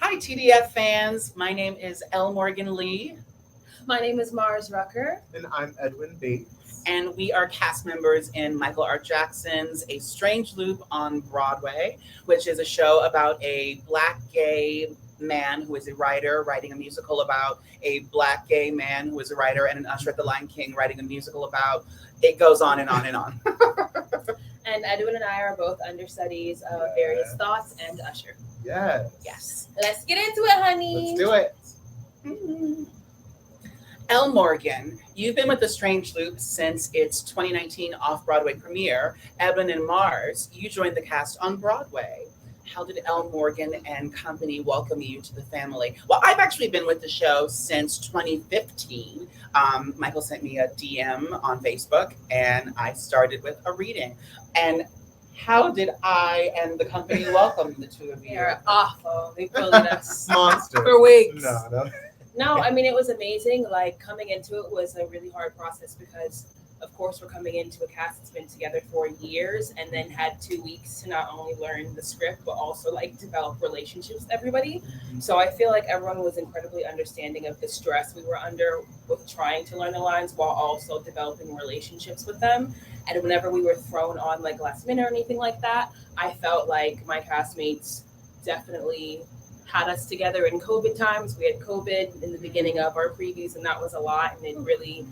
Hi, TDF fans. My name is L. Morgan Lee, My name is Mars Rucker. And I'm Edwin Bates. and we are cast members in Michael R. Jackson's A Strange Loop on Broadway, which is a show about a black gay man who is a writer writing a musical about a black gay man who is a writer, and an usher at the Lion King writing a musical about. It goes on and on and on. And Edwin and I are both understudies of various thoughts and Usher. Yes. Yes. Let's get into it, honey. Let's do it. Elle Morgan, you've been with The Strange Loop since its 2019 off-Broadway premiere. Edwin and Mars, you joined the cast on Broadway. How did Elle Morgan and company welcome you to the family? Well, I've actually been with the show since 2015. Michael sent me a DM on Facebook, and I started with a reading. And how did I and the company welcome the two of you? They're awful. They bullied us Monster. for weeks. No. No, I mean, it was amazing. Like, coming into it was a really hard process because, of course, we're coming into a cast that's been together for years and then had 2 weeks to not only learn the script, but also, like, develop relationships with everybody. So I feel like everyone was incredibly understanding of the stress we were under with trying to learn the lines while also developing relationships with them. And whenever we were thrown on, like, last minute or anything like that, I felt like my castmates definitely had us together in COVID times. We had COVID in the beginning of our previews, and that was a lot, and it really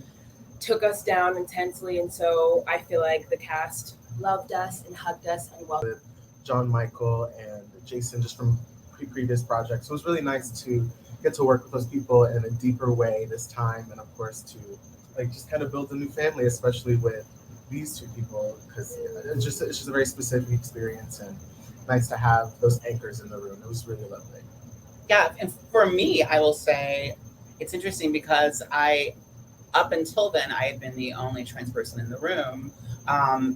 took us down intensely. And so I feel like the cast loved us and hugged us and welcomed. John Michael and Jason, just from previous projects. So it was really nice to get to work with those people in a deeper way this time, and of course to like just kind of build a new family, especially with these two people, because it's just a very specific experience, and nice to have those anchors in the room. It was really lovely. Yeah, and for me, I will say it's interesting because up until then, I had been the only trans person in the room,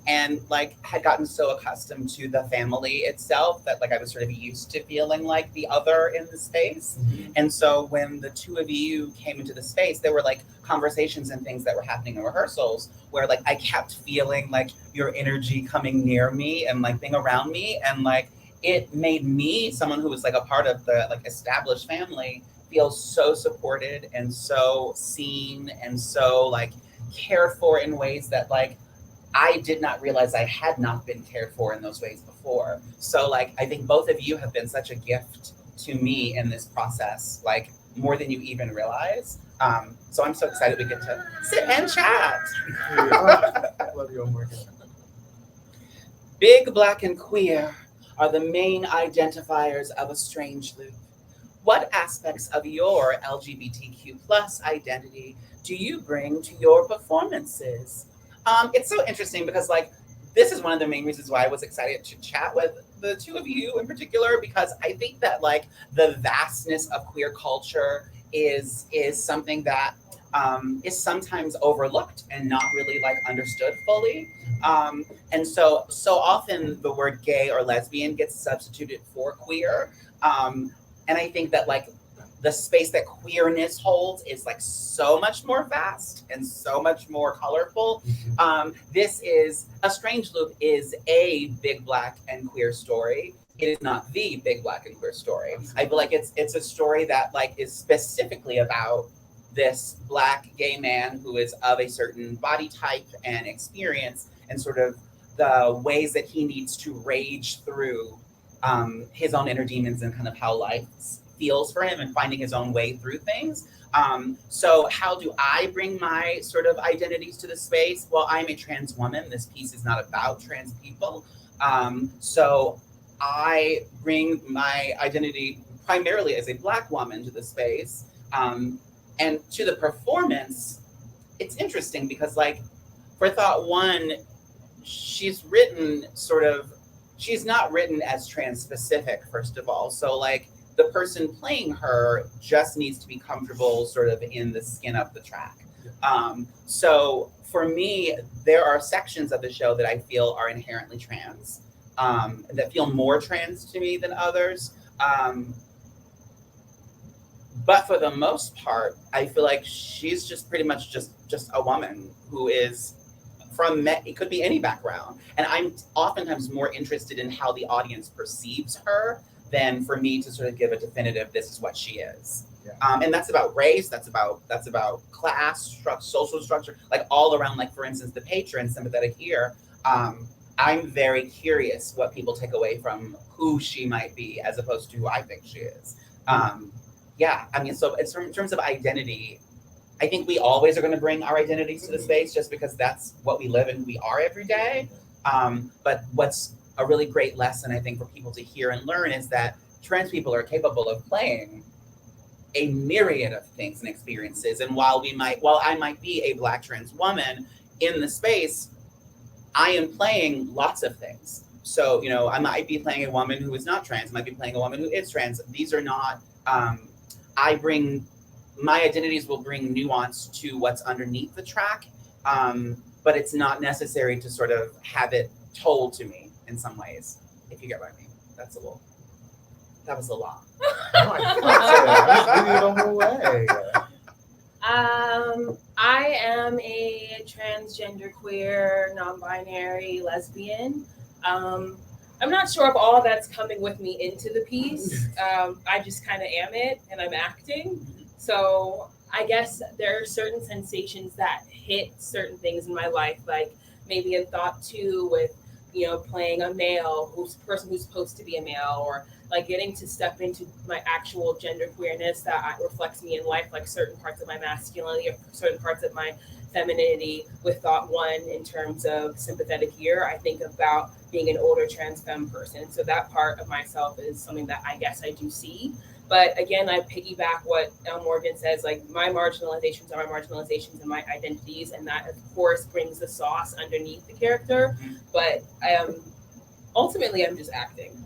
and like had gotten so accustomed to the family itself that like I was sort of used to feeling like the other in the space. And so when the two of you came into the space, there were like conversations and things that were happening in rehearsals where like I kept feeling like your energy coming near me and like being around me, and like it made me, someone who was like a part of the like established family, feel so supported and so seen and so like cared for in ways that like I did not realize I had not been cared for in those ways before. So like I think both of you have been such a gift to me in this process, like more than you even realize. So I'm so excited we get to sit and chat. Love you, Morgan. Big, black, and queer are the main identifiers of A Strange Loop. What aspects of your LGBTQ plus identity do you bring to your performances? It's so interesting because like this is one of the main reasons why I was excited to chat with the two of you in particular, because I think that like the vastness of queer culture is something that is sometimes overlooked and not really like understood fully. And so often the word gay or lesbian gets substituted for queer. And I think that like the space that queerness holds is like so much more vast and so much more colorful. This is A Strange Loop is a big black and queer story. It is not the big black and queer story. I feel like it's a story that like is specifically about this black gay man who is of a certain body type and experience, and sort of the ways that he needs to rage through his own inner demons and kind of how life feels for him and finding his own way through things. So how do I bring my sort of identities to the space? Well, I'm a trans woman. This piece is not about trans people. So I bring my identity primarily as a black woman to the space. And to the performance, it's interesting because like for Thought One, she's not written as trans specific, first of all. So like the person playing her just needs to be comfortable sort of in the skin of the track. So for me, there are sections of the show that I feel are inherently trans, that feel more trans to me than others. But for the most part, I feel like she's just pretty much just a woman who is it could be any background. And I'm oftentimes more interested in how the audience perceives her than for me to sort of give a definitive, this is what she is. Yeah. And that's about race, that's about class, social structure, like all around, like for instance, the patron, sympathetic ear. I'm very curious what people take away from who she might be as opposed to who I think she is. Yeah, I mean, so it's in terms of identity, I think we always are going to bring our identities to the space just because that's what we live and we are every day. But what's a really great lesson, I think, for people to hear and learn is that trans people are capable of playing a myriad of things and experiences. And while I might be a Black trans woman in the space, I am playing lots of things. So, you know, I might be playing a woman who is not trans, I might be playing a woman who is trans. These are not, my identities will bring nuance to what's underneath the track, but it's not necessary to sort of have it told to me in some ways, if you get what I mean. That was a lot. No, I the whole way. I am a transgender, queer, non-binary lesbian. I'm not sure if all that's coming with me into the piece. I just kind of am it, and I'm acting. So I guess there are certain sensations that hit certain things in my life, like maybe in Thought 2 with, you know, playing a male person who's supposed to be a male, or like getting to step into my actual gender queerness that reflects me in life, like certain parts of my masculinity or certain parts of my femininity with Thought 1 in terms of sympathetic ear. I think about being an older trans femme person. So that part of myself is something that I guess I do see. But again, I piggyback what Morgan says, like my marginalizations are my marginalizations and my identities. And that, of course, brings the sauce underneath the character. But ultimately, I'm just acting.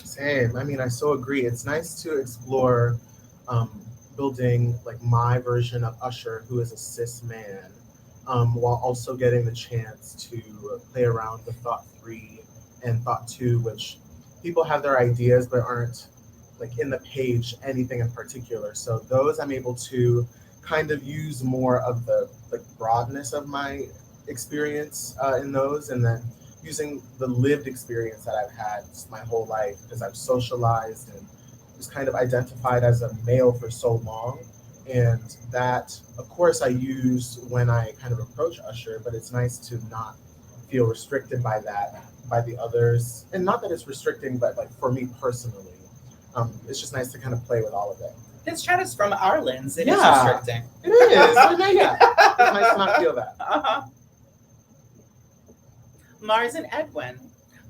Same. I mean, I so agree. It's nice to explore building like my version of Usher, who is a cis man, while also getting the chance to play around with Thought 3 and Thought 2, which people have their ideas but aren't like in the page anything in particular. So those I'm able to kind of use more of the like broadness of my experience in those, and then using the lived experience that I've had my whole life, because I've socialized and was kind of identified as a male for so long. And that, of course, I use when I kind of approach Usher, but it's nice to not feel restricted by that, by the others. And not that it's restricting, but like for me personally, it's just nice to kind of play with all of it. This chat is from our lens. It is Yeah. restricting. It is. It's nice to not feel that. Uh-huh. Mars and Edwin,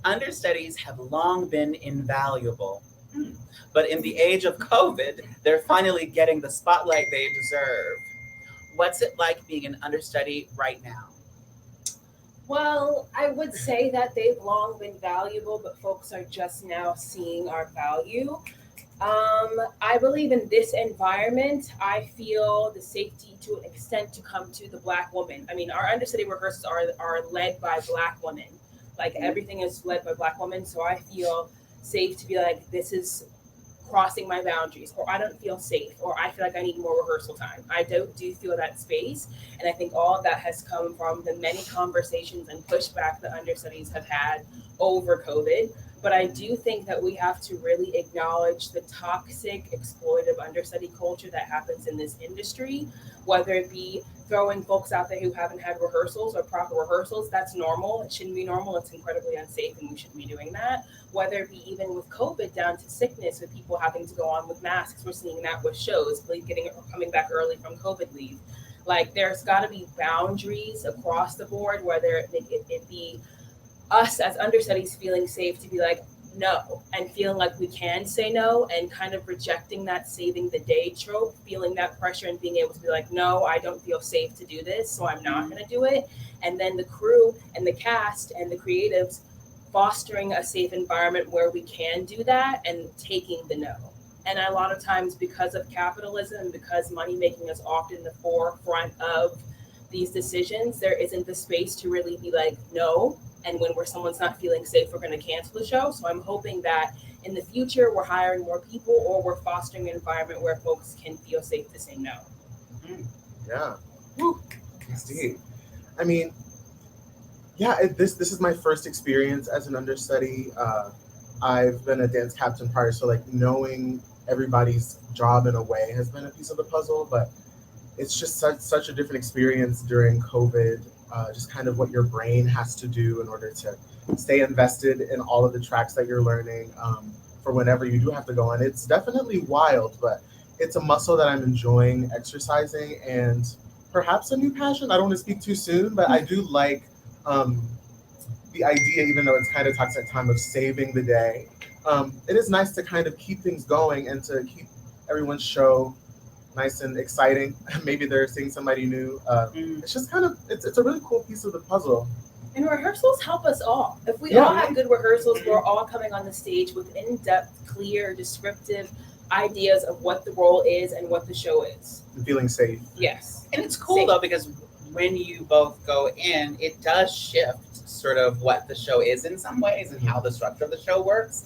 understudies have long been invaluable. But in the age of COVID, they're finally getting the spotlight they deserve. What's it like being an understudy right now? Well, I would say that they've long been valuable, but folks are just now seeing our value. I believe in this environment, I feel the safety to an extent to come to the Black woman. I mean, our understudy rehearsals are led by Black women. Like everything is led by Black women. So I feel safe to be like, this is crossing my boundaries, or I don't feel safe, or I feel like I need more rehearsal time. I do feel that space. And I think all of that has come from the many conversations and pushback that understudies have had over COVID. But I do think that we have to really acknowledge the toxic, exploitive understudy culture that happens in this industry, whether it be throwing folks out there who haven't had rehearsals or proper rehearsals. That's normal. It shouldn't be normal. It's incredibly unsafe, and we shouldn't be doing that. Whether it be even with COVID down to sickness, with people having to go on with masks. We're seeing that with shows, coming back early from COVID leave. Like there's got to be boundaries across the board, whether it be us as understudies feeling safe to be like, no, and feeling like we can say no, and kind of rejecting that saving the day trope, feeling that pressure and being able to be like, no, I don't feel safe to do this, so I'm not going to do it. And then the crew and the cast and the creatives fostering a safe environment where we can do that and taking the no. And a lot of times, because of capitalism, because money making is often the forefront of these decisions, there isn't the space to really be like, no. And when someone's not feeling safe, we're going to cancel the show. So I'm hoping that in the future, we're hiring more people, or we're fostering an environment where folks can feel safe to say no. Yeah. Woo. Indeed. I mean, yeah, this is my first experience as an understudy. I've been a dance captain prior, so like knowing everybody's job in a way has been a piece of the puzzle, but it's just such a different experience during COVID. Just kind of what your brain has to do in order to stay invested in all of the tracks that you're learning for whenever you do have to go on. It's definitely wild, but it's a muscle that I'm enjoying exercising, and perhaps a new passion. I don't want to speak too soon, but I do like the idea, even though it's kind of talks at time of saving the day. It is nice to kind of keep things going and to keep everyone's show nice and exciting. Maybe they're seeing somebody new. It's just kind of it's a really cool piece of the puzzle. And rehearsals help us all. If we Yeah. all have good rehearsals, we're all coming on the stage with in-depth, clear, descriptive ideas of what the role is and what the show is. And feeling safe. Yes. And it's cool Same. though, because when you both go in, it does shift sort of what the show is in some ways and how the structure of the show works.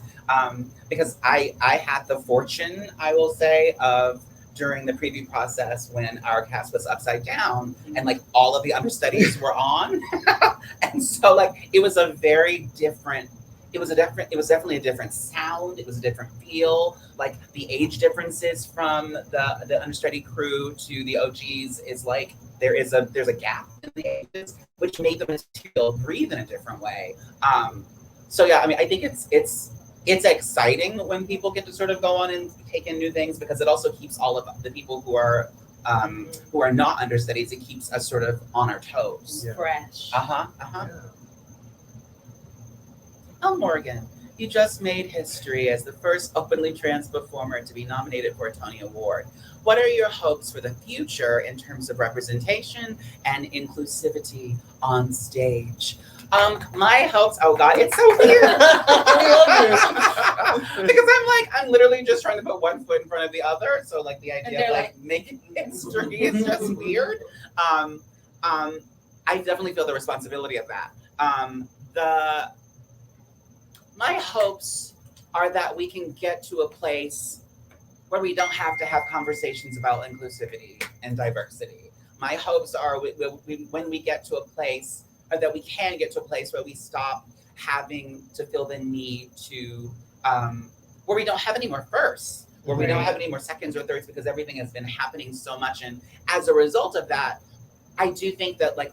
Because I had the fortune, I will say, of during the preview process when our cast was upside down and like all of the understudies were on. And so like it was a very different, it was definitely a different sound, it was a different feel. Like the age differences from the understudy crew to the OGs is like there's a gap in the ages, which made the material breathe in a different way. So yeah, I mean I think it's exciting when people get to sort of go on and take in new things, because it also keeps all of the people who are not understudies, it keeps us sort of on our toes. Yeah. Fresh. Yeah. Elle Morgan, you just made history as the first openly trans performer to be nominated for a Tony Award. What are your hopes for the future in terms of representation and inclusivity on stage? My hopes, oh God, it's so weird. Because I'm literally just trying to put one foot in front of the other. So like the idea of like making history is just weird. I definitely feel the responsibility of that. My hopes are that we can get to a place where we don't have to have conversations about inclusivity and diversity. My hopes are when we get to a place, or that we can get to a place where we stop having to feel the need to, where we don't have any more firsts, where we don't have any more seconds or thirds, because everything has been happening so much. And as a result of that, I do think that like,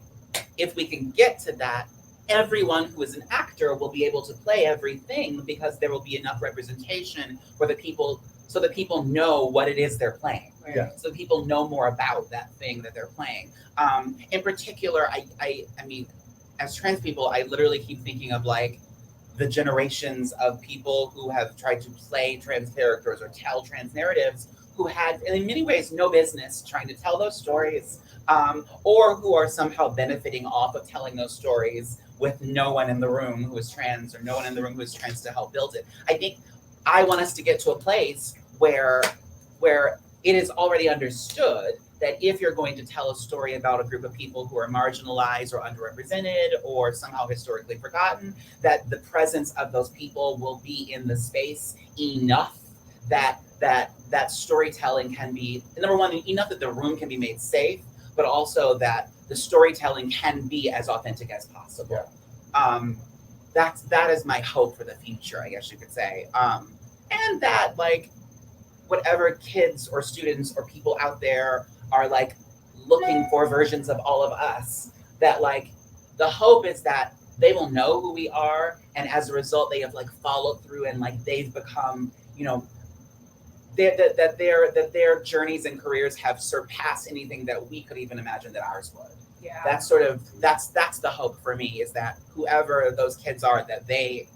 if we can get to that, everyone who is an actor will be able to play everything, because there will be enough representation for the people, so that people know what it is they're playing. Right. Yeah. So people know more about that thing that they're playing. In particular, I mean, as trans people, I literally keep thinking of like the generations of people who have tried to play trans characters or tell trans narratives, who had in many ways no business trying to tell those stories, or who are somehow benefiting off of telling those stories with no one in the room who is trans, or no one in the room who is trans to help build it. I think I want us to get to a place where it is already understood that if you're going to tell a story about a group of people who are marginalized or underrepresented or somehow historically forgotten, that the presence of those people will be in the space enough that storytelling can be, number one, enough that the room can be made safe, but also that the storytelling can be as authentic as possible. That is my hope for the future, I guess you could say. And that like whatever kids or students or people out there are like looking for versions of all of us, that like the hope is that they will know who we are, and as a result they have like followed through and like they've become, you know, that their journeys and careers have surpassed anything that we could even imagine that ours would. Yeah. That's the hope for me, is that whoever those kids are, that they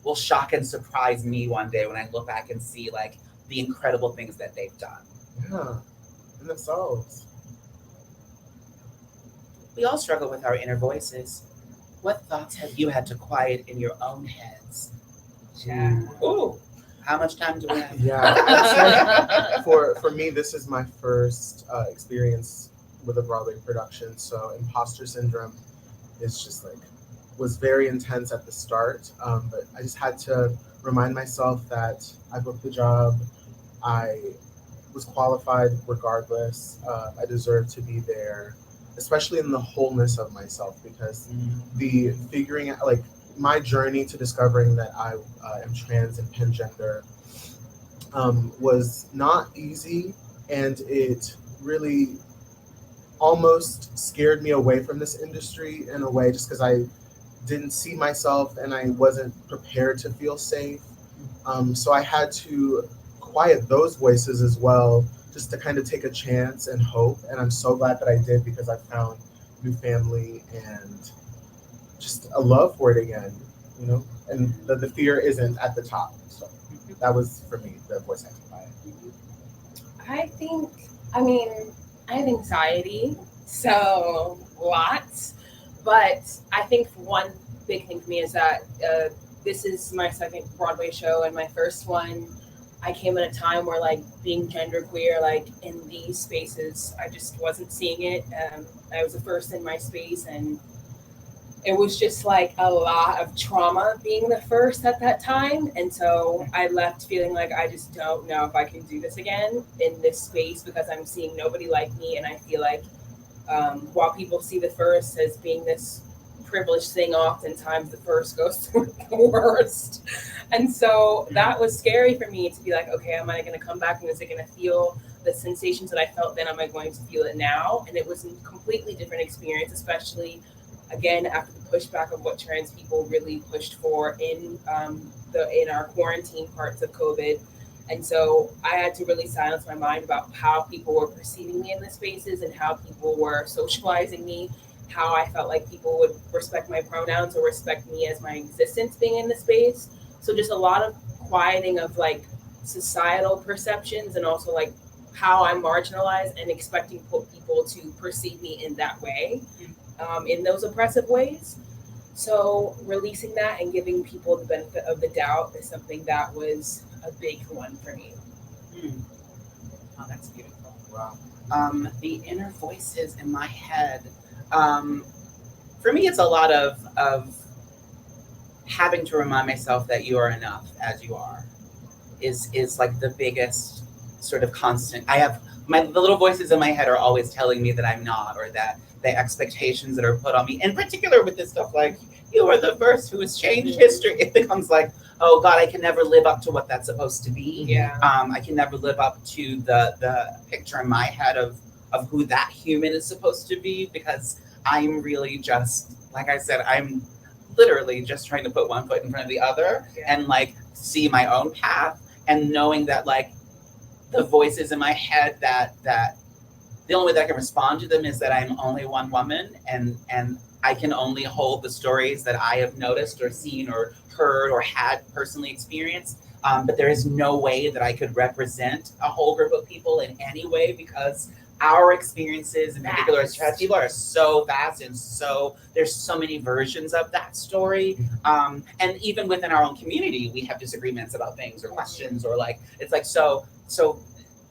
will shock and surprise me one day when I look back and see like the incredible things that they've done. Yeah. And themselves. We all struggle with our inner voices. What thoughts have you had to quiet in your own heads? Yeah. Ooh, how much time do we have? Yeah. For me, this is my first experience with a Broadway production. So imposter syndrome is just like, was very intense at the start. But I just had to remind myself that I booked the job. I was qualified regardless. I deserved to be there, especially in the wholeness of myself, because the figuring out, like my journey to discovering that I am trans and pangender was not easy, and it really almost scared me away from this industry in a way, just because I didn't see myself and I wasn't prepared to feel safe. So I had to quiet those voices as well, just to kind of take a chance and hope. And I'm so glad that I did, because I found new family and just a love for it again, you know? And the fear isn't at the top. So that was, for me, the voice amplifier. I think, I mean, I have anxiety, so lots. But I think one big thing for me is that this is my second Broadway show, and my first one, I came at a time where, like, being genderqueer, like, in these spaces, I just wasn't seeing it. I was the first in my space, and it was just like a lot of trauma being the first at that time. And so I left feeling like I just don't know if I can do this again in this space, because I'm seeing nobody like me. And I feel like while people see the first as being this privileged thing, oftentimes the first goes through the worst. And so that was scary for me to be like, okay, am I going to come back and is it going to feel the sensations that I felt then? Am I going to feel it now? And it was a completely different experience, especially again after the pushback of what trans people really pushed for in our quarantine parts of COVID. And so I had to really silence my mind about how people were perceiving me in the spaces and how people were socializing me, how I felt like people would respect my pronouns or respect me as my existence being in the space. So just a lot of quieting of like societal perceptions, and also like how I'm marginalized and expecting people to perceive me in that way, in those oppressive ways. So releasing that and giving people the benefit of the doubt is something that was a big one for me. Oh, that's beautiful. Wow. The inner voices in my head. For me, it's a lot of having to remind myself that you are enough as you are. Is like the biggest sort of constant. I have the little voices in my head are always telling me that I'm not, or that the expectations that are put on me, in particular with this stuff like you are the first who has changed history. It becomes like, oh God, I can never live up to what that's supposed to be. Yeah. I can never live up to the picture in my head of who that human is supposed to be, because I'm really just, like I said, I'm literally just trying to put one foot in front of the other, and like see my own path, and knowing that like the voices in my head that the only way that I can respond to them is that I'm only one woman, and I can only hold the stories that I have noticed or seen or heard or had personally experienced. But there is no way that I could represent a whole group of people in any way, because our experiences, in particular as trans people, are so vast, and so there's so many versions of that story. And even within our own community, we have disagreements about things or questions, or like it's like so.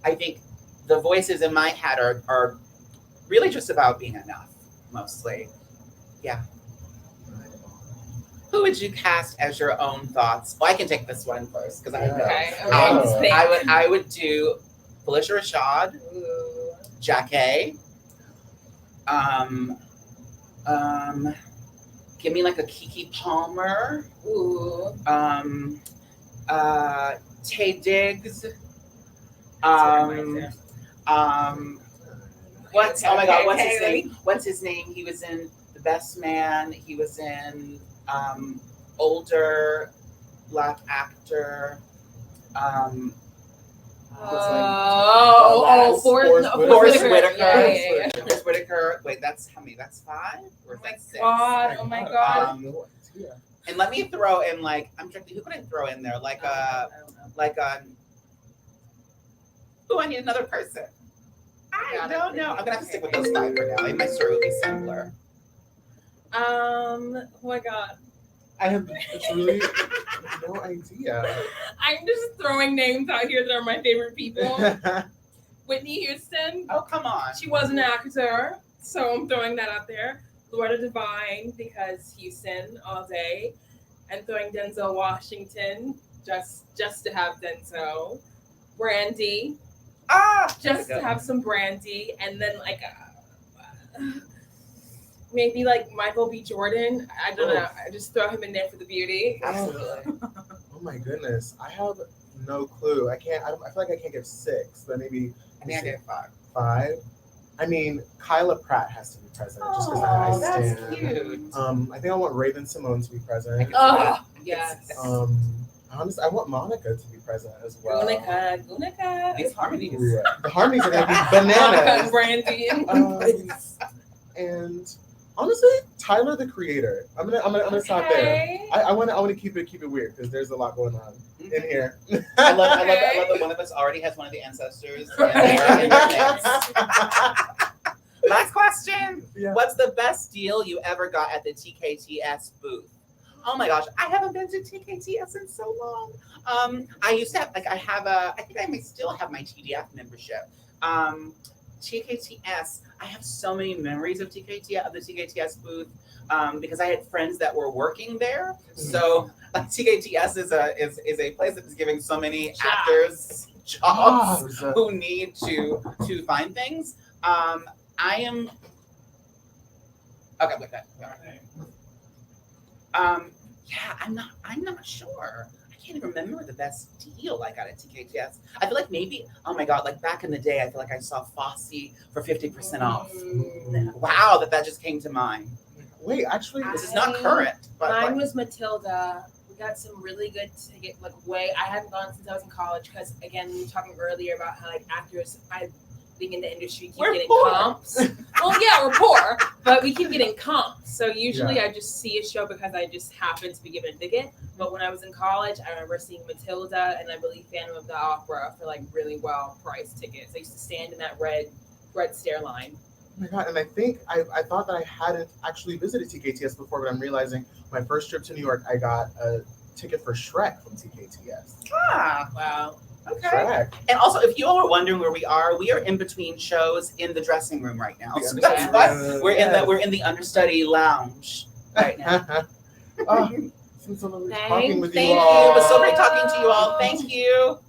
I think the voices in my head are really just about being enough, mostly. Yeah. Who would you cast as your own thoughts? Well, I can take this one first because I know. Okay. I would do Felicia Rashad, Jackie. Give me like a Kiki Palmer. Ooh. Tay Diggs. What's oh my God? What's his name? What's his name? He was in The Best Man. He was in older Black actor. Forrest Whitaker. Yeah. Forrest Whitaker. Wait, that's how many? That's 5 or is that 6? God, oh my God. And let me throw in like I'm trying to think, who could I throw in there? Like oh, I need another person. I don't know. I'm gonna have to stick with those 5 for now. My story will be simpler. Oh my God. I have truly no idea. I'm just throwing names out here that are my favorite people. Whitney Houston. Oh, come on. She was an actor, so I'm throwing that out there. Loretta Devine, because Houston all day. And throwing Denzel Washington, just to have Denzel. Brandy. Just to have some Brandy. And then like maybe like Michael B. Jordan. I don't Oh. know. I just throw him in there for the beauty. Absolutely. Oh my goodness, I have no clue. I can't. I feel like I can't give 6, but maybe I think I gave 5. 5. I mean, Kyla Pratt has to be present just because Oh, I that's stand. cute. I think I want Raven Simone to be present. Oh, yes. Honestly, I want Monica to be present as well. Gunica. These harmonies. Yeah. The harmonies are gonna be Monica and bananas. Brandy. And honestly, Tyler the Creator. I'm gonna stop there. I want to keep it weird because there's a lot going on in here. I love that one of us already has one of the ancestors in their mix. Last question. Yeah. What's the best deal you ever got at the TKTS booth? Oh my gosh, I haven't been to TKTS in so long. I used to have, I think I may still have my TDF membership. TKTS, I have so many memories of the TKTS booth, because I had friends that were working there. So TKTS is a place that is giving so many actors jobs who need to find things. I am okay with that. Yeah, I'm not sure. I can't even remember the best deal I got at TKTS. I feel like maybe, oh my God, like back in the day, I feel like I saw Fosse for 50% off. Wow, that just came to mind. Wait, actually, This is not current, but Mine was Matilda. We got some really good ticket, I hadn't gone since I was in college because, again, we were talking earlier about how actors, being in the industry, keep getting poor. comps. Well, yeah, we're poor, but we keep getting comps. So usually I just see a show because I just happen to be given a ticket. But when I was in college, I remember seeing Matilda and I believe Phantom of the Opera for really well priced tickets. I used to stand in that red stair line. Oh my God, and I think I thought that I hadn't actually visited TKTS before, but I'm realizing my first trip to New York, I got a ticket for Shrek from TKTS. Ah, Wow. okay. Shrek. And also, if you all are wondering where we are in between shows in the dressing room right now. So that's why we're in the Understudy lounge right now. Oh, it's been so lovely talking with you Thank all. It was so great talking to you all. Thank you.